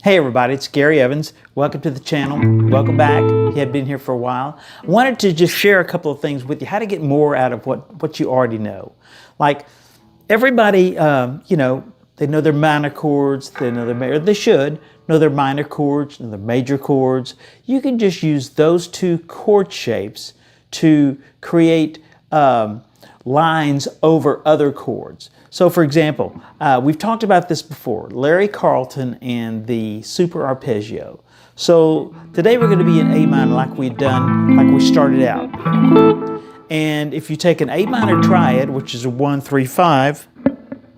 Hey everybody, it's Gary Evans. Welcome to the channel. Welcome back. You had been here for a while. I wanted to just share a couple of things with you, how to get more out of what you already know. Like everybody, they know their minor chords, they should know their minor chords and their major chords. You can just use those two chord shapes to create lines over other chords. So for example, we've talked about this before, Larry Carlton and the super arpeggio. So today we're going to be in A minor like we started out. And if you take an A minor triad, which is a 1, 3, 5,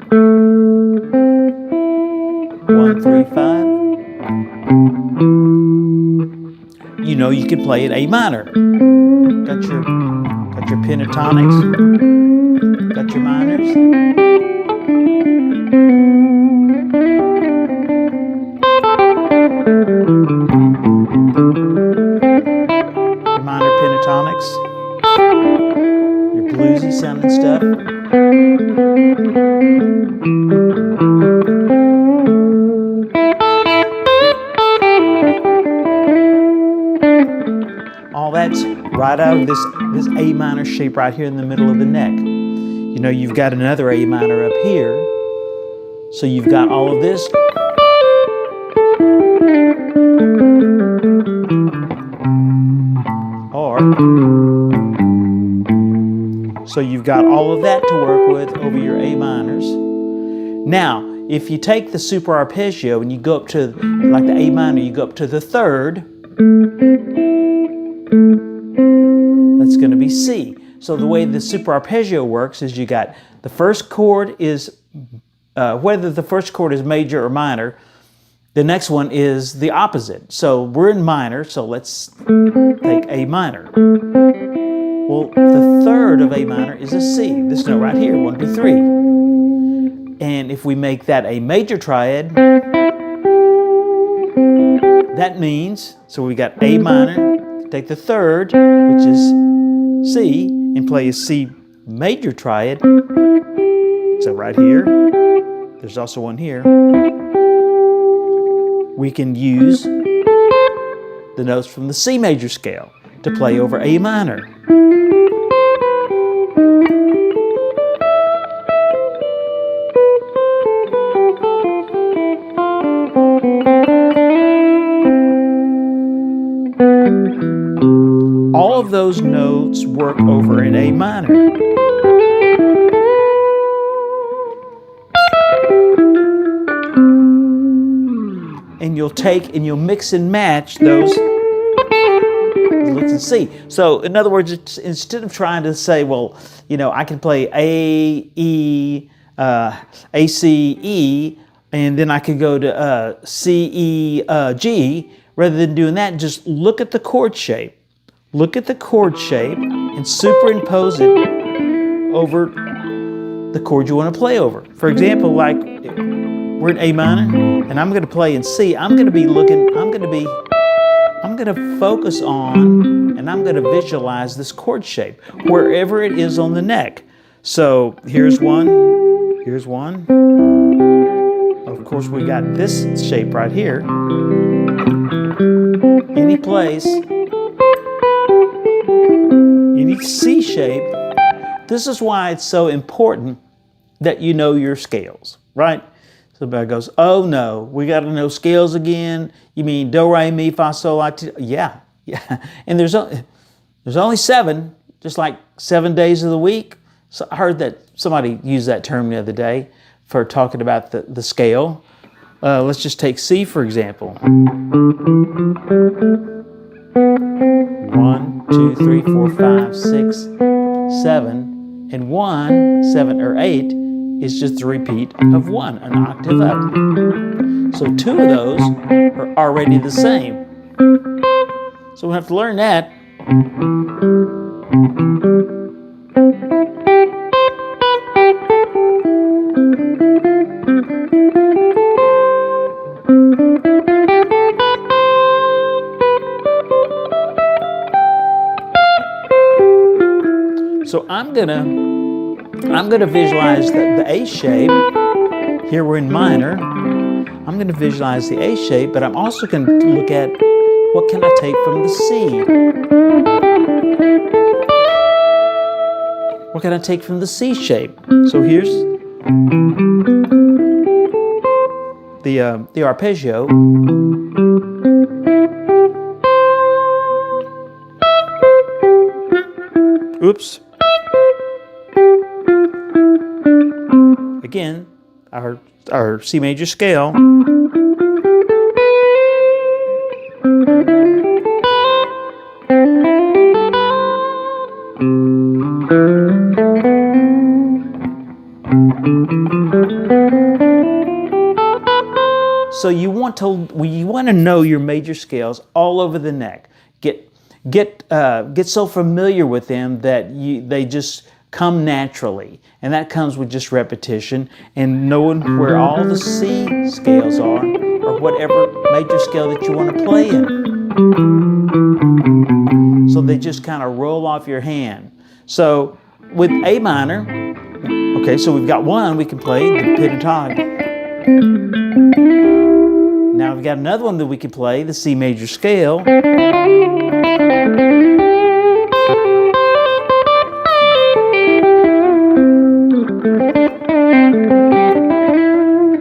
1, 3, 5, you can play an A minor. Got your pentatonics, got your minors. Your minor pentatonics, your bluesy sounding stuff. All that's right out of this A minor shape right here in the middle of the neck. You've got another A minor up here, so you've got all of this. So you've got all of that to work with over your A minors. Now, if you take the super arpeggio and you go up to, like the A minor, you go up to the third, that's going to be C. So the way the super arpeggio works is you got the first chord is, whether the first chord is major or minor, the next one is the opposite. So we're in minor, so let's take A minor. Well, the third of A minor is a C. This note right here, 1, 2, 3. And if we make that a major triad, that means, so we got A minor, take the third, which is C, and play a C major triad. So right here, there's also one here. We can use the notes from the C major scale to play over A minor. All of those notes work over in A minor. And you'll mix and match those licks and C. So in other words, instead of trying to say, well, I can play A, E, A, C, E, and then I could go to C, E, G, rather than doing that, just look at the chord shape. Look at the chord shape and superimpose it over the chord you want to play over. For example, like we're in A minor and I'm going to play in C. I'm going to focus on and I'm going to visualize this chord shape wherever it is on the neck. So here's one. Of course, we got this shape right here. Any place, any C shape. This is why it's so important that you know your scales, right? Somebody goes, oh no, we got to know scales again. You mean do, re, mi, fa, sol, la, ti? Yeah. And there's only 7, just like 7 days of the week. So I heard that somebody used that term the other day for talking about the scale. Let's just take C for example. 1, 2, 3, 4, 5, 6, 7, and 1, 7, or 8 is just the repeat of 1, an octave up. So 2 of those are already the same. So we have to learn that. So I'm gonna visualize the A shape. Here we're in minor. I'm going to visualize the A shape, but I'm also going to look at what can I take from the C. What can I take from the C shape? So here's the arpeggio. Oops. Again, our C major scale. So you want to know your major scales all over the neck. Get so familiar with them that they just come naturally, and that comes with just repetition and knowing where all the C scales are, or whatever major scale that you want to play in. So they just kind of roll off your hand. So with A minor, okay, so we've got one we can play, the pentatonic. Now we've got another one that we can play, the C major scale.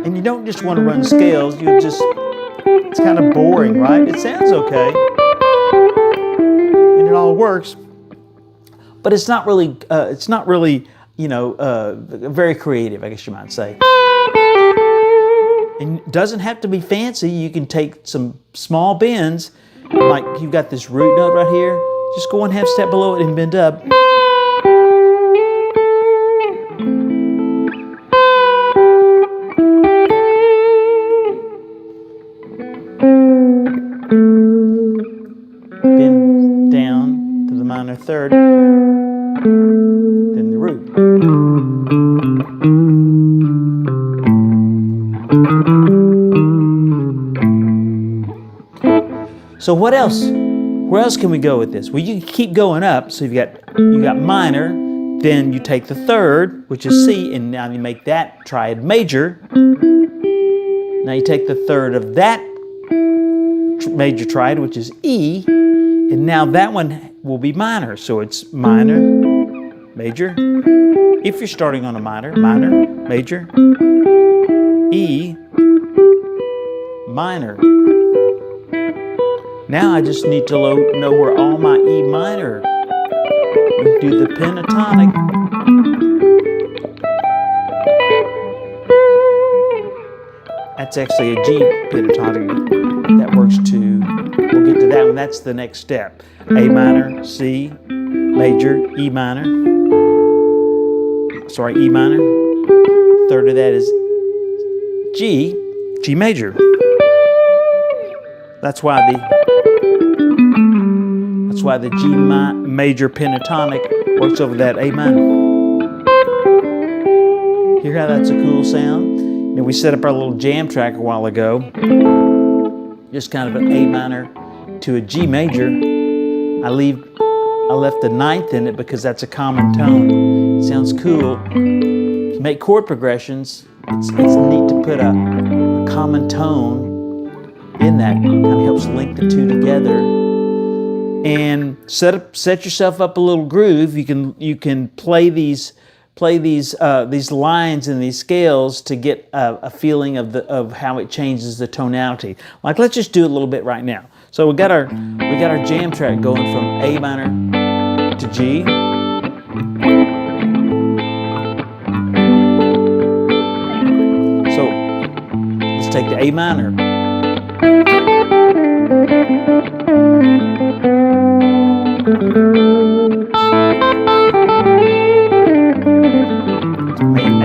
And you don't just want to run scales, it's kind of boring, right? It sounds okay, and it all works, but it's not really, very creative, I guess you might say. And it doesn't have to be fancy. You can take some small bends, like you've got this root note right here. Just go 1/2 step below it and bend up. Bend down to the minor third, then the root. So what else? Where else can we go with this? Well, you can keep going up. So you got minor, then you take the third, which is C, and now you make that triad major. Now you take the third of that major triad, which is E, and now that one will be minor. So it's minor, major. If you're starting on a minor, major, E, minor. Now I just need to know where all my E minor. We do the pentatonic. That's actually a G pentatonic. That works too. We'll get to that one. That's the next step. A minor, C, major, E minor. Sorry, E minor. Third of that is G major. That's why the G major pentatonic works over that A minor. Hear how that's a cool sound? Now we set up our little jam track a while ago. Just kind of an A minor to a G major. I left the ninth in it because that's a common tone. It sounds cool. To make chord progressions, it's neat to put a common tone in that. Kind of helps link the two together. And set yourself up a little groove. You can play these lines and these scales to get a feeling of how it changes the tonality. Like, let's just do it a little bit right now. So we got our jam track going from A minor to G. So let's take the A minor.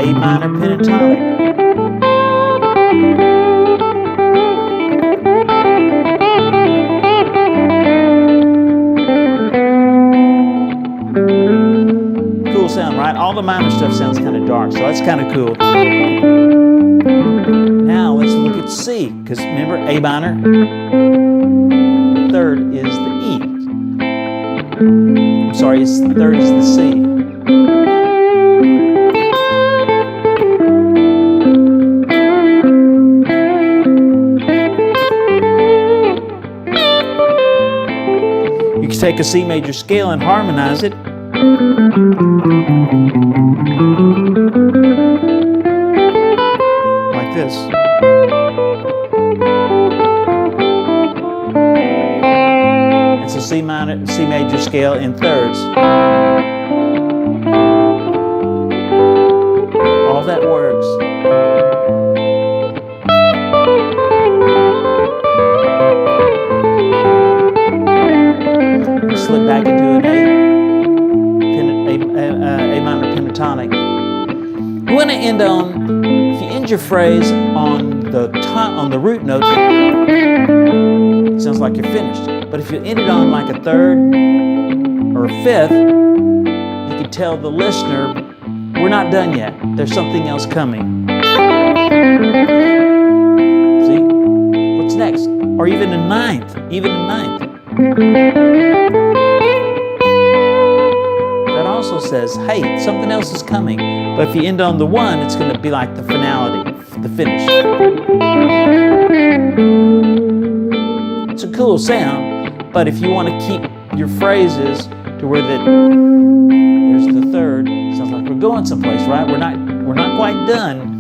A minor pentatonic. Cool sound, right? All the minor stuff sounds kind of dark, so that's kind of cool. Now let's look at C, because remember, A minor, the third is the E. I'm sorry, the third is the C. take a C major scale and harmonize it. Like this. It's a C major scale in thirds. All that works. Slip back into an A minor pentatonic. You want to end on, if you end your phrase on the root note, it sounds like you're finished. But if you end it on like a third or a fifth, you can tell the listener, we're not done yet. There's something else coming. See? What's next? Or even a ninth. That also says, hey, something else is coming. But if you end on the one, it's going to be like the finality, the finish. It's a cool sound, but if you want to keep your phrases to where there's the third, it sounds like we're going someplace, right? We're not quite done.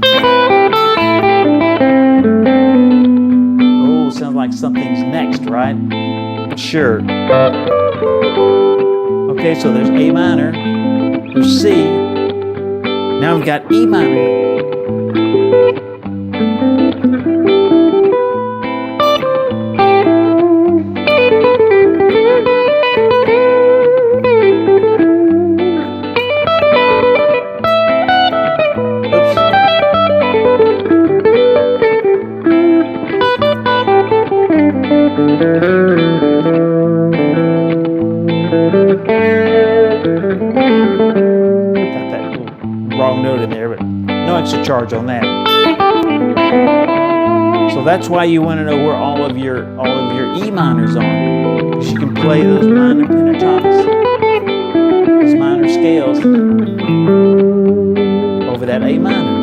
Oh, sounds like something's next, right? Sure. Okay, so there's A minor, there's C. Now we've got E minor. Wrong note in there, but no extra charge on that. So that's why you want to know where all of your E minors are, because you can play those minor pentatonics, those minor scales over that A minor.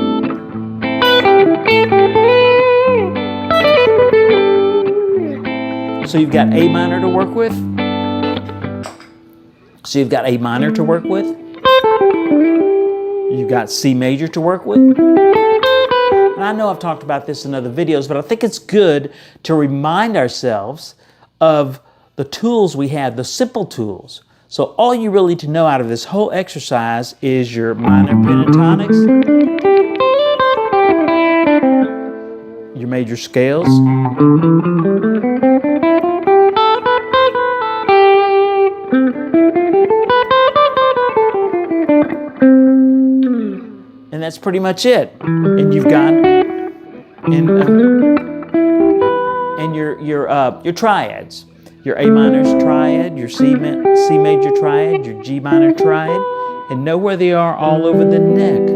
So you've got A minor to work with. You've got C major to work with. And I know I've talked about this in other videos, but I think it's good to remind ourselves of the tools we have, the simple tools. So all you really need to know out of this whole exercise is your minor pentatonics, your major scales, and that's pretty much it. And you've got your triads, your A minor's triad, your C major triad, your G minor triad, and know where they are all over the neck.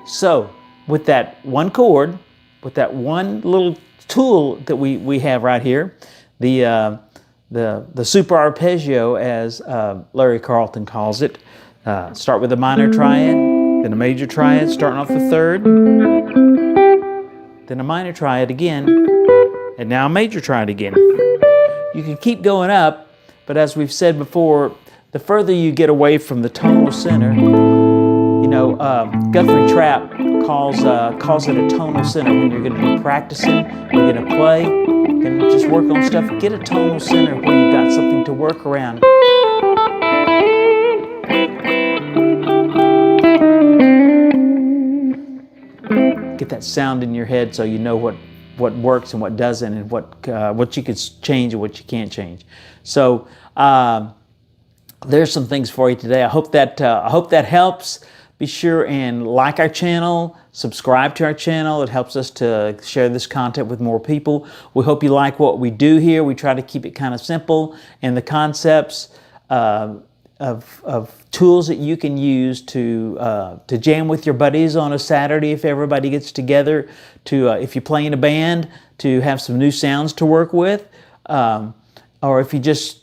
So with that one chord, with that one little tool that we have right here, the super arpeggio, as Larry Carlton calls it. Start with a minor triad, then a major triad, starting off the third, then a minor triad again, and now a major triad again. You can keep going up, but as we've said before, the further you get away from the tonal center, you know, Guthrie Trapp calls it a tonal center. When you're going to be practicing, you're going to play, and just work on stuff, get a tonal center where you've got something to work around. Get that sound in your head so you know what works and what doesn't, and what you can change and what you can't change. So there's some things for you today. I hope that helps. Be sure and like our channel, subscribe to our channel. It helps us to share this content with more people. We hope you like what we do here. We try to keep it kind of simple, and the concepts of tools that you can use to jam with your buddies on a Saturday if everybody gets together, to if you play in a band, to have some new sounds to work with, or if you just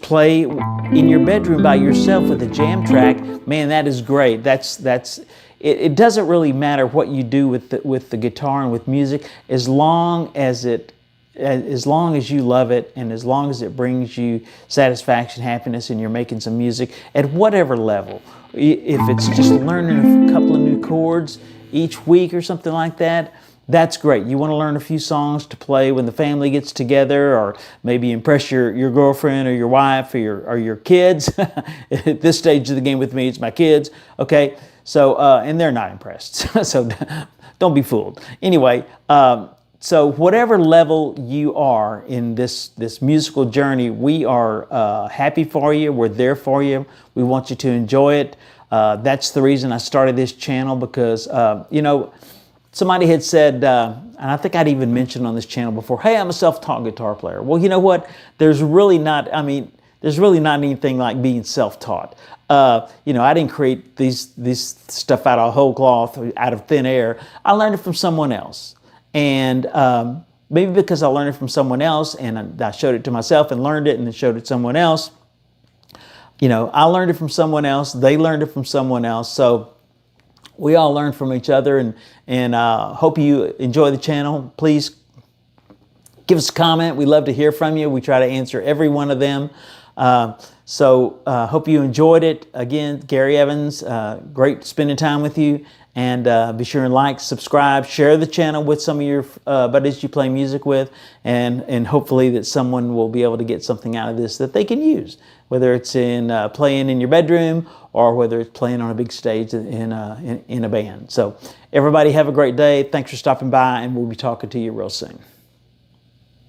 play in your bedroom by yourself with a jam track. Man, that is great. That's it doesn't really matter what you do with the guitar and with music, as long as you love it, and as long as it brings you satisfaction, happiness, and you're making some music at whatever level. If it's just learning a couple of new chords each week or something like that, that's great. You want to learn a few songs to play when the family gets together, or maybe impress your girlfriend or your wife or your kids. At this stage of the game with me, it's my kids. Okay, so and they're not impressed, so don't be fooled. Anyway, so whatever level you are in this musical journey, we are happy for you. We're there for you. We want you to enjoy it. That's the reason I started this channel, because you know, somebody had said, and I think I'd even mentioned on this channel before, hey, I'm a self-taught guitar player. Well, you know what? There's really not anything like being self-taught. You know, I didn't create these stuff out of whole cloth, out of thin air. I learned it from someone else. And maybe because I learned it from someone else, and I showed it to myself and learned it and then showed it to someone else. You know, I learned it from someone else. They learned it from someone else. So we all learn from each other, and hope you enjoy the channel. Please give us a comment. We love to hear from you. We try to answer every one of them. So hope you enjoyed it. Again, Gary Evans, great spending time with you. And be sure and like, subscribe, share the channel with some of your buddies you play music with, and hopefully that someone will be able to get something out of this that they can use, whether it's in playing in your bedroom or whether it's playing on a big stage in a band. So everybody have a great day. Thanks for stopping by, and we'll be talking to you real soon.